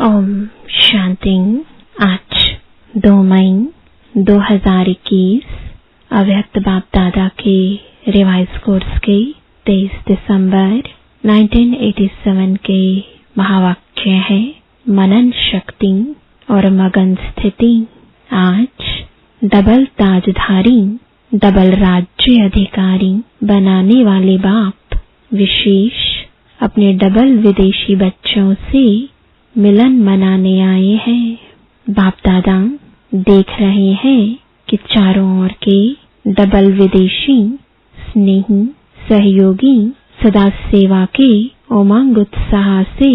ओम शांति। आज 2 मई 2021 अव्यक्त बाप दादा के रिवाइज कोर्स के 23 दिसंबर 1987 के महावाक्य है मनन शक्ति और मगन स्थिति। आज डबल ताजधारी डबल राज्य अधिकारी बनाने वाले बाप विशेष अपने डबल विदेशी बच्चों से मिलन मनाने आए हैं। बाप दादा देख रहे हैं कि चारों ओर के डबल विदेशी स्नेही सहयोगी सदा सेवा के उमंग उत्साह से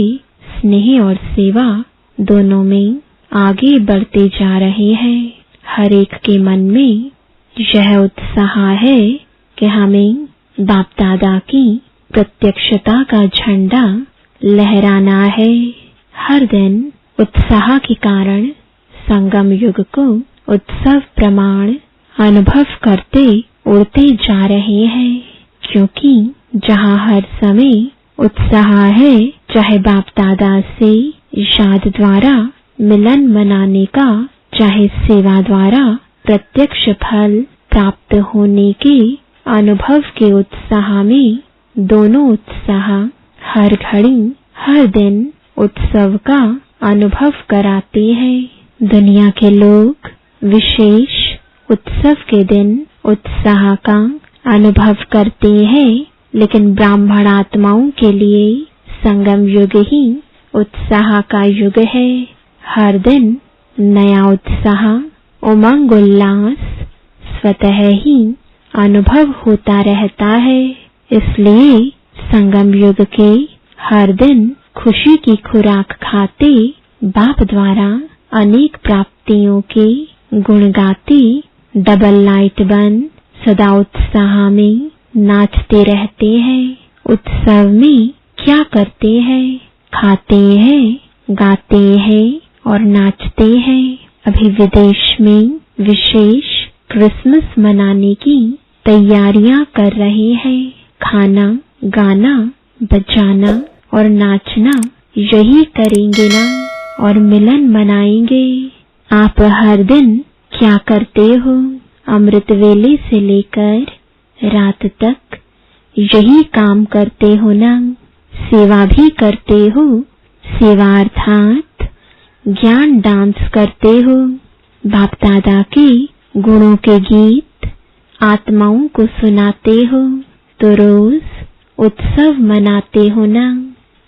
स्नेह और सेवा दोनों में आगे बढ़ते जा रहे हैं। हर एक के मन में यह उत्साह है कि हमें बाप दादा की प्रत्यक्षता का झंडा लहराना है। हर दिन उत्साह के कारण संगम युग को उत्सव प्रमाण अनुभव करते उड़ते जा रहे हैं, क्योंकि जहाँ हर समय उत्साह है, चाहे बाप दादा से याद द्वारा मिलन मनाने का, चाहे सेवा द्वारा प्रत्यक्ष फल प्राप्त होने के अनुभव के उत्साह में, दोनों उत्साह हर घड़ी हर दिन उत्सव का अनुभव कराते हैं। दुनिया के लोग विशेष उत्सव के दिन उत्साह का अनुभव करते हैं, लेकिन ब्राह्मण आत्माओं के लिए संगम युग ही उत्साह का युग है। हर दिन नया उत्साह उमंग उल्लास स्वतः ही अनुभव होता रहता है। इसलिए संगम युग के हर दिन खुशी की खुराक खाते बाप द्वारा अनेक प्राप्तियों के गुण गाते डबल लाइट बन सदा उत्साह में नाचते रहते हैं। उत्सव में क्या करते हैं? खाते हैं, गाते हैं और नाचते हैं। अभी विदेश में विशेष क्रिसमस मनाने की तैयारियां कर रहे हैं। खाना, गाना, बजाना और नाचना यही करेंगे ना, और मिलन मनाएंगे। आप हर दिन क्या करते हो? अमृत वेले से लेकर रात तक यही काम करते हो ना। सेवा भी करते हो, सेवा अर्थात ज्ञान डांस करते हो। बाप दादा के गुणों के गीत आत्माओं को सुनाते हो, तो रोज उत्सव मनाते हो ना।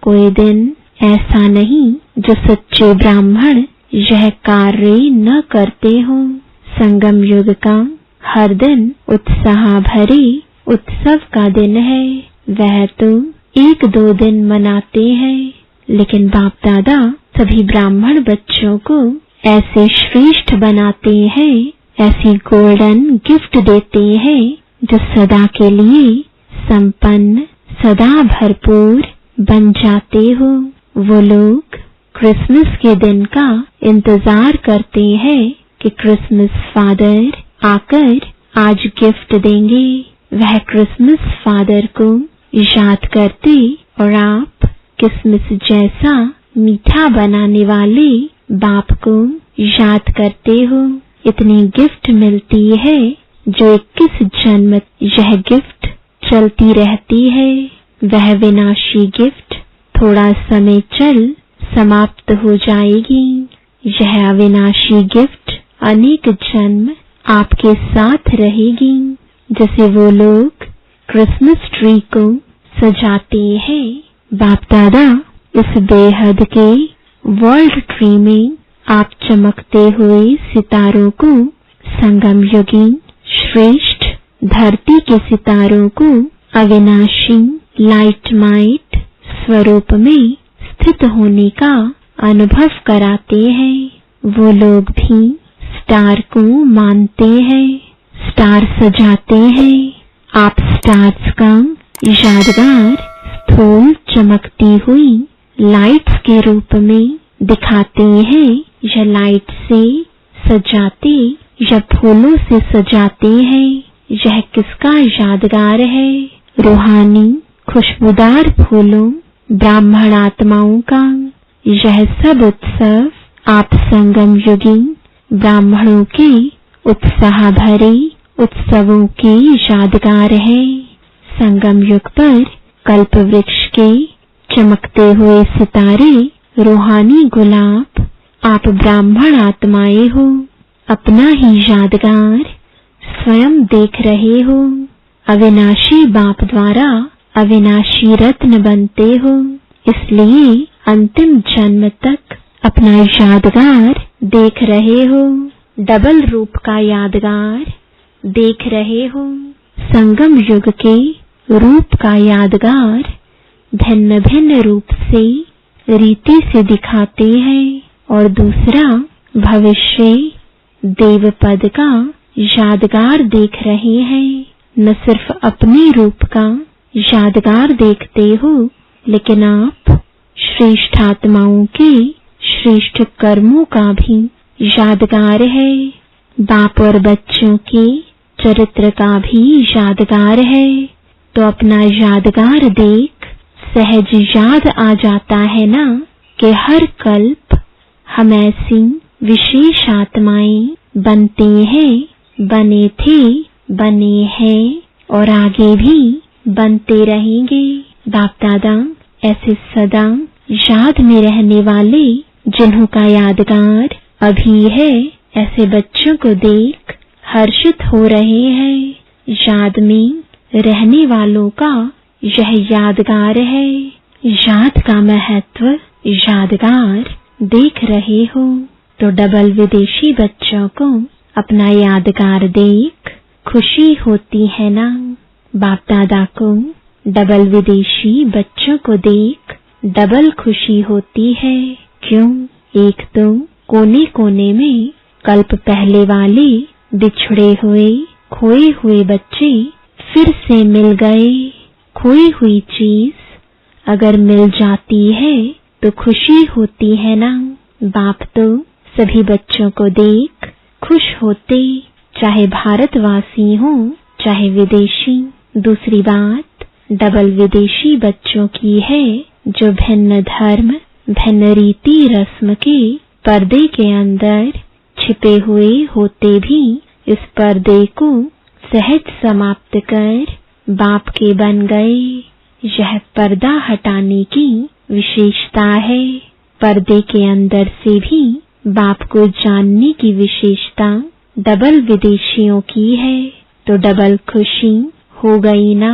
कोई दिन ऐसा नहीं जो सच्चे ब्राह्मण यह कार्य न करते हो। संगम युग का हर दिन उत्साह भरे उत्सव का दिन है। वह तो 1-2 दिन मनाते हैं, लेकिन बाप दादा सभी ब्राह्मण बच्चों को ऐसे श्रेष्ठ बनाते हैं, ऐसी गोल्डन गिफ्ट देते हैं जो सदा के लिए संपन्न सदा भरपूर बन जाते हो। वो लोग क्रिसमस के दिन का इंतजार करते हैं कि क्रिसमस फादर आकर आज गिफ्ट देंगे। वह क्रिसमस फादर को याद करते और आप क्रिसमस जैसा मीठा बनाने वाले बाप को याद करते हो। इतनी गिफ्ट मिलती है जो 21 जन्म यह गिफ्ट चलती रहती है। वह विनाशी गिफ्ट थोड़ा समय चल समाप्त हो जाएगी। यह अविनाशी गिफ्ट अनेक जन्म आपके साथ रहेगी। जैसे वो लोग क्रिसमस ट्री को सजाते हैं, बाप दादा इस बेहद के वर्ल्ड ट्री में आप चमकते हुए सितारों को, संगम युगी श्रेष्ठ धरती के सितारों को अविनाशी लाइट माइट स्वरूप में स्थित होने का अनुभव कराते हैं। वो लोग भी स्टार को मानते हैं, स्टार सजाते हैं। आप स्टार्स का यादगार स्थूल चमकती हुई लाइट्स के रूप में दिखाते हैं, या लाइट से सजाते या फूलों से सजाते हैं। यह किसका यादगार है? रूहानी खुशबूदार फूलों ब्राह्मण आत्माओं का यह सब उत्सव आप संगम युगी ब्राह्मणों के उत्साह भरे उत्सवों के यादगार है। संगम युग पर कल्प वृक्ष के चमकते हुए सितारे, रूहानी गुलाब, आप ब्राह्मण आत्माएं हो, अपना ही यादगार स्वयं देख रहे हो। अविनाशी बाप द्वारा अविनाशी रत्न बनते हो, इसलिए अंतिम जन्म तक अपना यादगार देख रहे हो। डबल रूप का यादगार देख रहे हो। संगम युग के रूप का यादगार भिन्न भिन्न रूप से रीति से दिखाते हैं, और दूसरा भविष्य देव पद का यादगार देख रहे हैं। न सिर्फ अपने रूप का यादगार देखते हो, लेकिन आप श्रेष्ठ आत्माओं के श्रेष्ठ कर्मों का भी यादगार है। बाप और बच्चों के चरित्र का भी यादगार है। तो अपना यादगार देख सहज याद आ जाता है ना कि हर कल्प हम ऐसी विशेष आत्माएं बनते हैं, बने थे, बने हैं और आगे भी बनते रहेंगे। बाप दादा ऐसे सदा याद में रहने वाले, जिन्हों का यादगार अभी है, ऐसे बच्चों को देख हर्षित हो रहे हैं। याद में रहने वालों का यह यादगार है। याद का महत्व यादगार देख रहे हो, तो डबल विदेशी बच्चों को अपना यादगार देख खुशी होती है ना। बाप दादा को डबल विदेशी बच्चों को देख डबल खुशी होती है। क्यों? एक तो कोने कोने में कल्प पहले वाले बिछड़े हुए खोए हुए बच्चे फिर से मिल गए। खोई हुई चीज अगर मिल जाती है तो खुशी होती है ना। बाप तो सभी बच्चों को देख खुश होते, चाहे भारतवासी हो चाहे विदेशी। दूसरी बात डबल विदेशी बच्चों की है, जो भिन्न धर्म भिन्न रीति रस्म के पर्दे के अंदर छिपे हुए होते भी इस पर्दे को सहज समाप्त कर बाप के बन गए। यह पर्दा हटाने की विशेषता है। पर्दे के अंदर से भी बाप को जानने की विशेषता डबल विदेशियों की है। तो डबल खुशी हो गई ना।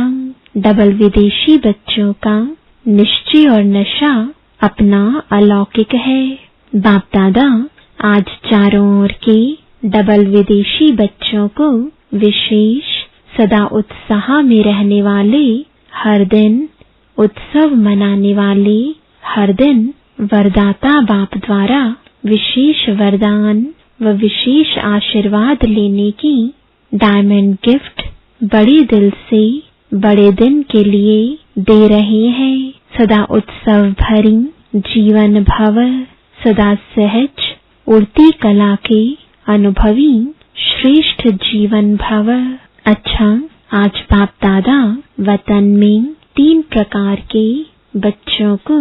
डबल विदेशी बच्चों का निश्चय और नशा अपना अलौकिक है। बाप दादा आज चारों ओर के डबल विदेशी बच्चों को विशेष सदा उत्साह में रहने वाले, हर दिन उत्सव मनाने वाले, हर दिन वरदाता बाप द्वारा विशेष वरदान व विशेष आशीर्वाद लेने की डायमंड गिफ्ट बड़े दिल से बड़े दिन के लिए दे रहे हैं। सदा उत्सव भरी जीवन भव, सदा सहज उड़ती कला के अनुभवी श्रेष्ठ जीवन भव। अच्छा, आज बाप दादा वतन में 3 प्रकार के बच्चों को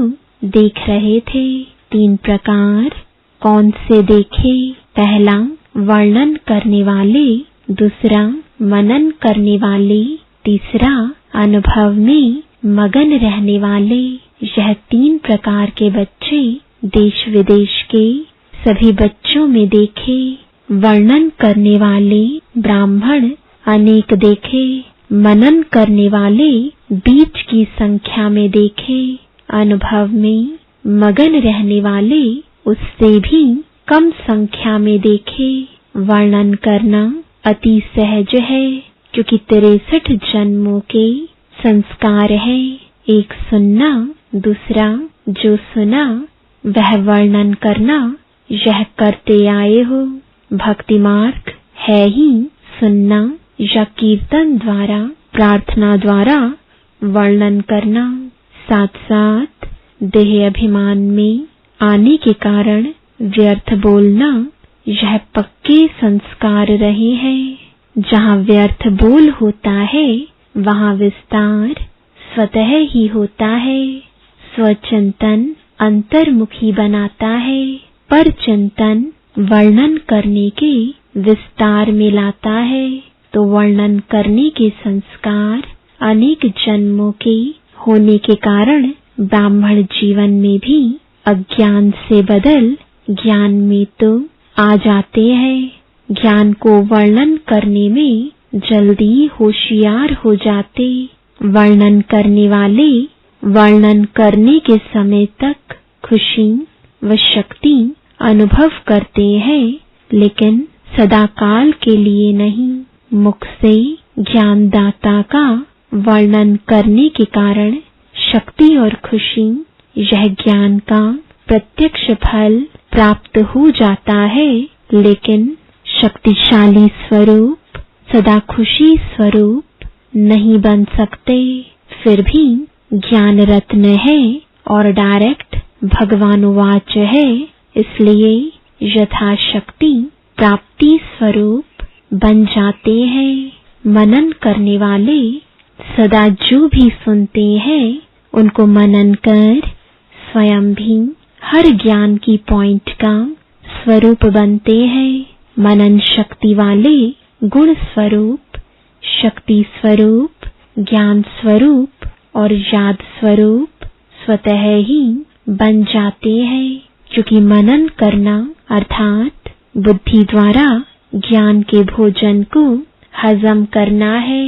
देख रहे थे। 3 प्रकार कौन से देखे? पहला वर्णन करने वाले, दूसरा मनन करने वाले, तीसरा अनुभव में मगन रहने वाले। यह 3 प्रकार के बच्चे देश विदेश के सभी बच्चों में देखे। वर्णन करने वाले ब्राह्मण अनेक देखे, मनन करने वाले बीच की संख्या में देखे, अनुभव में मगन रहने वाले उससे भी कम संख्या में देखे। वर्णन करना अति सहज है, क्योंकि 63 जन्मों के संस्कार है। एक सुनना, दूसरा जो सुना वह वर्णन करना, यह करते आए हो। भक्ति मार्ग है ही सुनना या कीर्तन द्वारा, प्रार्थना द्वारा वर्णन करना। साथ साथ देह अभिमान में आने के कारण व्यर्थ बोलना, यह पक्के संस्कार रहे हैं। जहाँ व्यर्थ बोल होता है वहाँ विस्तार स्वतः ही होता है। स्वचिंतन अंतर्मुखी बनाता है, पर चिंतन वर्णन करने के विस्तार में लाता है। तो वर्णन करने के संस्कार अनेक जन्मों के होने के कारण ब्राह्मण जीवन में भी अज्ञान से बदल ज्ञान में तो आ जाते हैं। ज्ञान को वर्णन करने में जल्दी होशियार हो जाते। वर्णन करने वाले वर्णन करने के समय तक खुशी व शक्ति अनुभव करते हैं, लेकिन सदाकाल के लिए नहीं। मुख से ज्ञानदाता का वर्णन करने के कारण शक्ति और खुशी, यह ज्ञान का प्रत्यक्ष फल प्राप्त हो जाता है, लेकिन शक्तिशाली स्वरूप सदा खुशी स्वरूप नहीं बन सकते। फिर भी ज्ञान रत्न है और डायरेक्ट भगवानुवाच है, इसलिए यथाशक्ति प्राप्ति स्वरूप बन जाते हैं। मनन करने वाले सदा जो भी सुनते हैं उनको मनन कर स्वयं भी हर ज्ञान की पॉइंट का स्वरूप बनते हैं। मनन शक्ति वाले गुण स्वरूप, शक्ति स्वरूप, ज्ञान स्वरूप और याद स्वरूप स्वतः ही बन जाते हैं, क्योंकि मनन करना अर्थात बुद्धि द्वारा ज्ञान के भोजन को हजम करना है।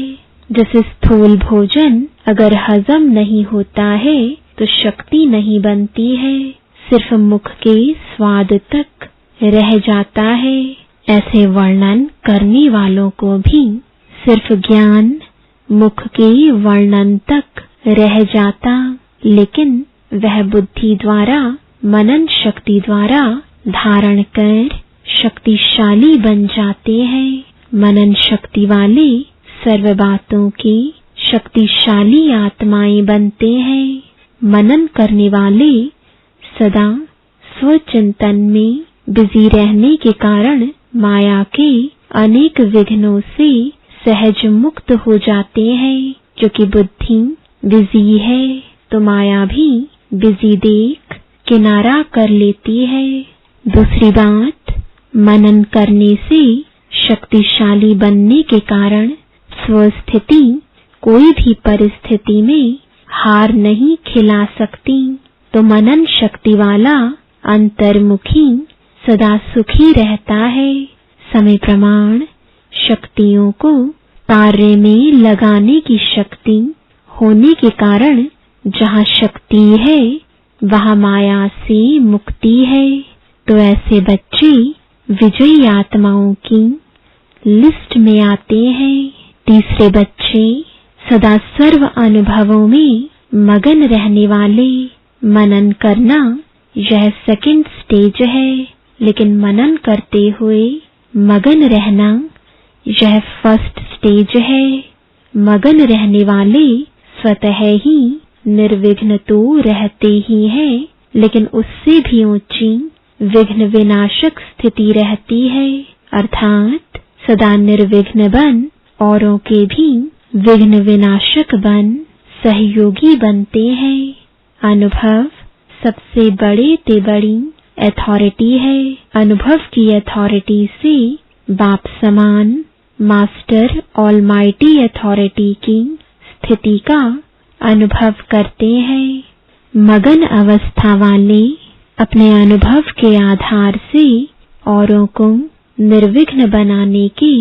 जैसे स्थूल भोजन अगर हजम नहीं होता है तो शक्ति नहीं बनती है, सिर्फ मुख के स्वाद तक रह जाता है। ऐसे वर्णन करने वालों को भी सिर्फ ज्ञान मुख के वर्णन तक रह जाता, लेकिन वह बुद्धि द्वारा मनन शक्ति द्वारा धारण कर शक्तिशाली बन जाते हैं। मनन शक्ति वाले सर्व बातों की शक्तिशाली आत्माएं बनते हैं। मनन करने वाले सदा स्वचिंतन में बिजी रहने के कारण माया के अनेक विघ्नों से सहज मुक्त हो जाते हैं, क्योंकि बुद्धि बिजी है तो माया भी बिजी देख किनारा कर लेती है। दूसरी बात, मनन करने से शक्तिशाली बनने के कारण स्वस्थिति कोई भी परिस्थिति में हार नहीं खिला सकती। तो मनन शक्ति वाला अंतर्मुखी सदा सुखी रहता है। समय प्रमाण शक्तियों को कार्य में लगाने की शक्ति होने के कारण जहाँ शक्ति है वहाँ माया से मुक्ति है। तो ऐसे बच्चे विजयी आत्माओं की लिस्ट में आते हैं। तीसरे बच्चे सदा सर्व अनुभवों में मगन रहने वाले। मनन करना यह सेकंड स्टेज है, लेकिन मनन करते हुए मगन रहना यह फर्स्ट स्टेज है। मगन रहने वाले स्वतः ही निर्विघ्न तो रहते ही हैं, लेकिन उससे भी ऊंची विघ्न विनाशक स्थिति रहती है, अर्थात सदा निर्विघ्न बन औरों के भी विघ्न विनाशक बन सहयोगी बनते हैं। अनुभव सबसे बड़े ते बड़ी अथॉरिटी है। अनुभव की अथॉरिटी से बाप समान मास्टर ऑलमाइटी अथॉरिटी की स्थिति का अनुभव करते हैं। मगन अवस्था वाले अपने अनुभव के आधार से औरों को निर्विघ्न बनाने के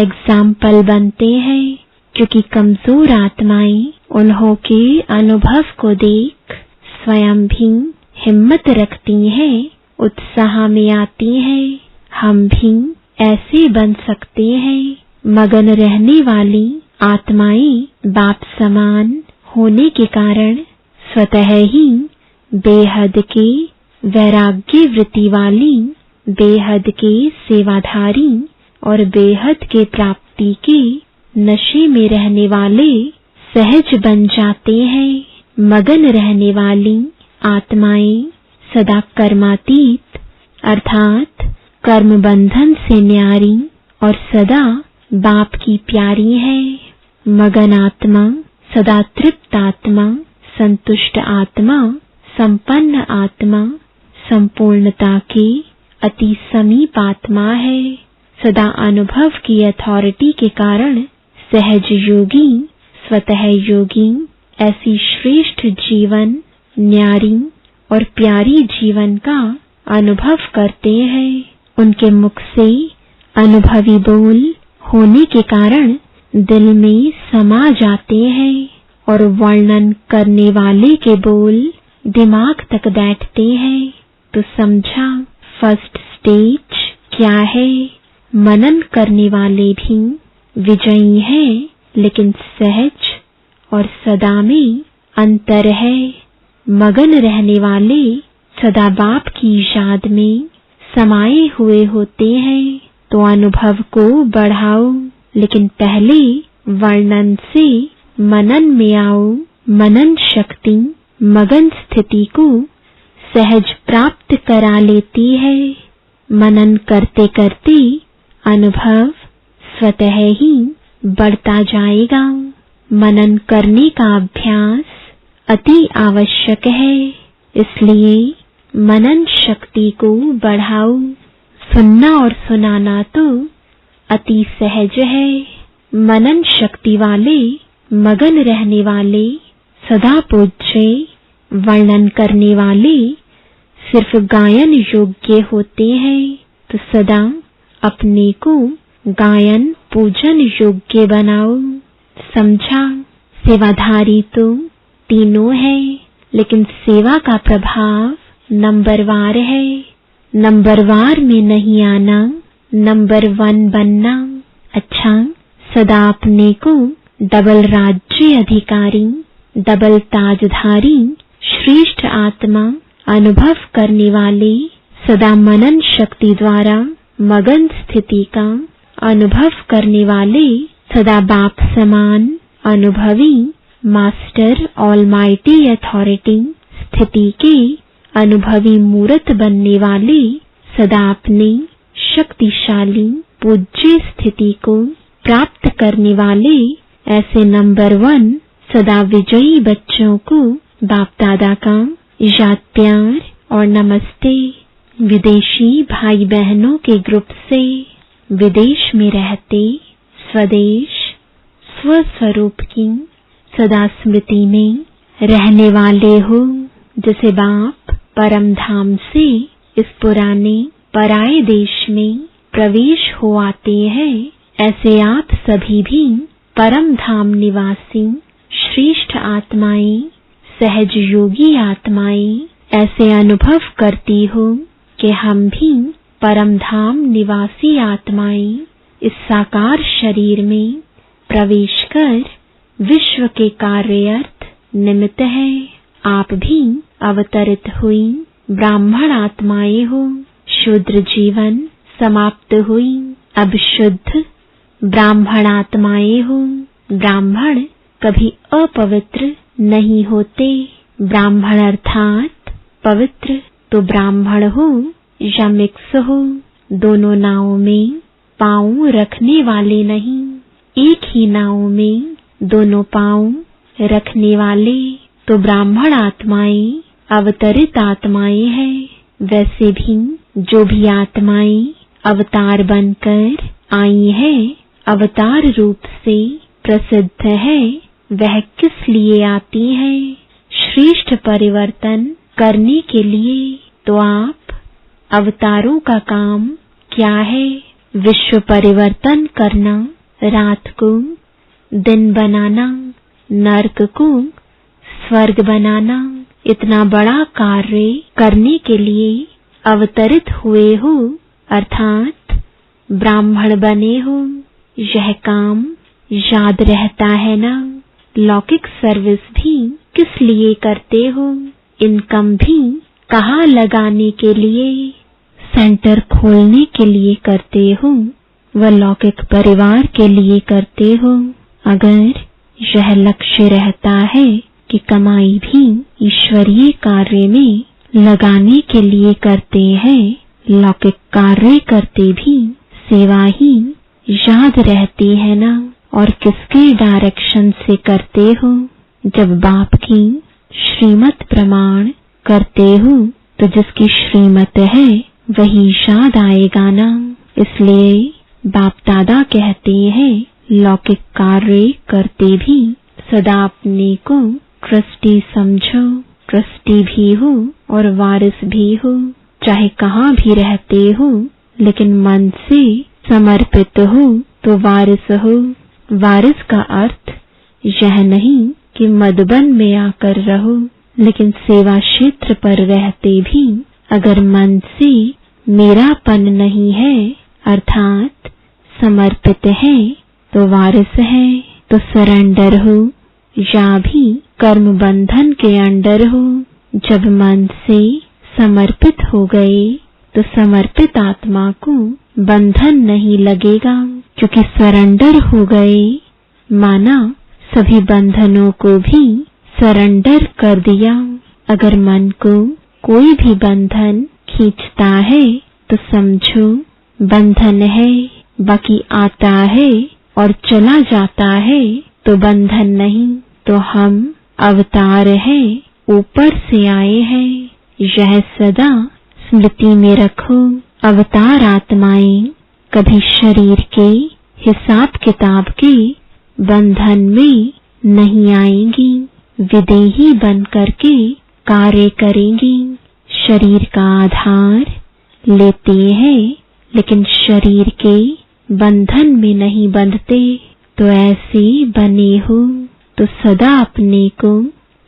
एग्जाम्पल बनते हैं, क्योंकि कमजोर आत्माएं उन्हों के अनुभव को देख स्वयं भी हिम्मत रखती हैं, उत्साह में आती हैं। हम भी ऐसे बन सकते हैं। मगन रहने वाली आत्माएं बाप समान होने के कारण स्वतः ही बेहद के वैराग्य वृत्ति वाली, बेहद के सेवाधारी और बेहद के प्राप्ति के नशे में रहने वाले सहज बन जाते हैं। मगन रहने वाली आत्माएं सदा कर्मातीत अर्थात कर्म बंधन से न्यारी और सदा बाप की प्यारी है। मगन आत्मा सदा तृप्त आत्मा, संतुष्ट आत्मा, संपन्न आत्मा संपूर्णता के अति समीप आत्मा है। सदा अनुभव की अथॉरिटी के कारण सहज योगी, स्वतः योगी ऐसी श्रेष्ठ जीवन, न्यारी और प्यारी जीवन का अनुभव करते हैं। उनके मुख से अनुभवी बोल होने के कारण दिल में समा जाते हैं और वर्णन करने वाले के बोल दिमाग तक बैठते हैं। तो समझा फर्स्ट स्टेज क्या है। मनन करने वाले भी विजयी हैं, लेकिन सहज और सदा में अंतर है। मगन रहने वाले सदा बाप की याद में समाये हुए होते हैं। तो अनुभव को बढ़ाओ, लेकिन पहले वर्णन से मनन में आओ। मनन शक्ति मगन स्थिति को सहज प्राप्त करा लेती है। मनन करते करते अनुभव स्वतः ही बढ़ता जाएगा। मनन करने का अभ्यास अति आवश्यक है, इसलिए मनन शक्ति को बढ़ाओ। सुनना और सुनाना तो अति सहज है। मनन शक्ति वाले, मगन रहने वाले, सदा पूज्य, वर्णन करने वाले सिर्फ गायन योग्य होते हैं। तो सदा अपने को गायन पूजन योग्य बनाओ। समझा सेवाधारी तो तीनों है, लेकिन सेवा का प्रभाव नंबरवार है। नंबरवार में नहीं आना, नंबर 1 बनना। अच्छा, सदा अपने को डबल राज्य अधिकारी, डबल ताजधारी, श्रेष्ठ आत्मा अनुभव करने वाले, सदा मनन शक्ति द्वारा मगन स्थिति का अनुभव करने वाले, सदा बाप समान अनुभवी मास्टर ऑलमाइटी अथॉरिटी स्थिति के अनुभवी मूर्त बनने वाले, सदा अपने शक्तिशाली पूज्य स्थिति को प्राप्त करने वाले, ऐसे नंबर 1 सदा विजयी बच्चों को बाप दादा का याद प्यार और नमस्ते। विदेशी भाई बहनों के ग्रुप से विदेश में रहते स्वदेश स्वस्वरूप की सदा स्मृति में रहने वाले हो। जैसे बाप परम धाम से इस पुराने पराये देश में प्रवेश हो आते हैं, ऐसे आप सभी भी परम धाम निवासी श्रेष्ठ आत्माएं, सहज योगी आत्माएं ऐसे अनुभव करती हो कि हम भी परम धाम निवासी आत्माएं इस साकार शरीर में प्रवेश कर विश्व के कार्यार्थ निमित्त है। आप भी अवतरित हुई ब्राह्मण आत्माएं हो। शूद्र जीवन समाप्त हुई, अब शुद्ध ब्राह्मण आत्माएं हो। ब्राह्मण कभी अपवित्र नहीं होते। ब्राह्मण अर्थात पवित्र। तो ब्राह्मण हो या मिक्स हो, दोनों नावों में पांव रखने वाले नहीं, एक ही नाव में दोनों पांव रखने वाले। तो ब्राह्मण आत्माएं अवतरित आत्माएं हैं। वैसे भी जो भी आत्माएं अवतार बनकर आई हैं, अवतार रूप से प्रसिद्ध है, वह किस लिए आती है? श्रेष्ठ परिवर्तन करने के लिए। तो आप अवतारों का काम क्या है? विश्व परिवर्तन करना, रात को दिन बनाना, नरक को स्वर्ग बनाना। इतना बड़ा कार्य करने के लिए अवतरित हुए हो, अर्थात ब्राह्मण बने हो। यह काम याद रहता है ना? लौकिक सर्विस भी किस लिए करते हो? इनकम भी कहाँ लगाने के लिए? सेंटर खोलने के लिए करते हो, व लौकिक परिवार के लिए करते हो। अगर यह लक्ष्य रहता है कि कमाई भी ईश्वरीय कार्य में लगाने के लिए करते हैं, लौकिक कार्य करते भी सेवा ही याद रहती है ना? और किसके डायरेक्शन से करते हो? जब बाप की श्रीमत प्रमाण करते हो तो जिसकी श्रीमत है वही शाद आएगा ना। इसलिए बाप दादा कहते हैं लौकिक कार्य करते भी सदा अपने को ट्रस्टी समझो। ट्रस्टी भी हो और वारिस भी हो, चाहे कहाँ भी रहते हो, लेकिन मन से समर्पित हो तो वारिस हो। वारिस का अर्थ यह नहीं कि मधुबन में आकर रहो, लेकिन सेवा क्षेत्र पर रहते भी अगर मन से मेरापन नहीं है अर्थात समर्पित है तो वारिस है। तो सरेंडर हो या भी कर्म बंधन के अंडर हो। जब मन से समर्पित हो गए तो समर्पित आत्मा को बंधन नहीं लगेगा, क्योंकि सरेंडर हो गए माना सभी बंधनों को भी सरेंडर कर दिया। अगर मन को कोई भी बंधन खींचता है तो समझो बंधन है, बाकी आता है और चला जाता है तो बंधन नहीं। तो हम अवतार हैं, ऊपर से आए हैं, यह सदा स्मृति में रखो। अवतार आत्माएं कभी शरीर के हिसाब किताब के बंधन में नहीं आएंगी, विदेही बन करके कार्य करेंगी। शरीर का आधार लेते हैं लेकिन शरीर के बंधन में नहीं बंधते। तो ऐसे बने हो तो सदा अपने को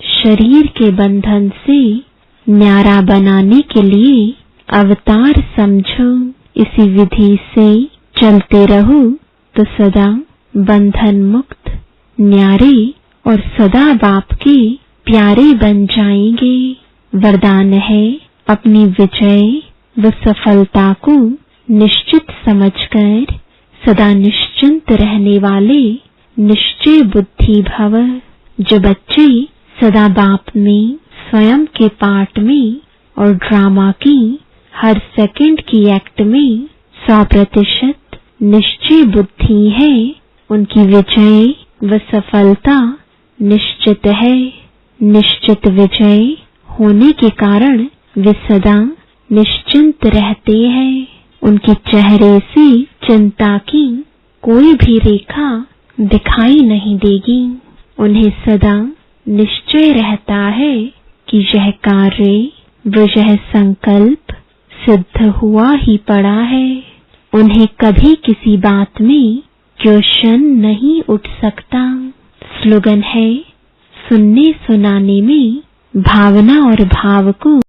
शरीर के बंधन से न्यारा बनाने के लिए अवतार समझो। इसी विधि से चलते रहो तो सदा बंधन मुक्त, न्यारे और सदा बाप के प्यारे बन जाएंगे। वरदान है अपनी विजय व सफलता को निश्चित समझकर सदा निश्चिंत रहने वाले निश्चय बुद्धि भव। जो बच्चे सदा बाप में, स्वयं के पाठ में और ड्रामा की हर सेकंड की एक्ट में 100% निश्चय बुद्धि है, उनकी विजय व सफलता निश्चित है। निश्चित विजय होने के कारण वे सदा निश्चिंत रहते हैं। उनके चेहरे से चिंता की कोई भी रेखा दिखाई नहीं देगी। उन्हें सदा निश्चय रहता है कि यह कार्य व यह संकल्प सिद्ध हुआ ही पड़ा है। उन्हें कभी किसी बात में क्वेश्चन नहीं उठ सकता। स्लोगन है सुनने सुनाने में भावना और भाव को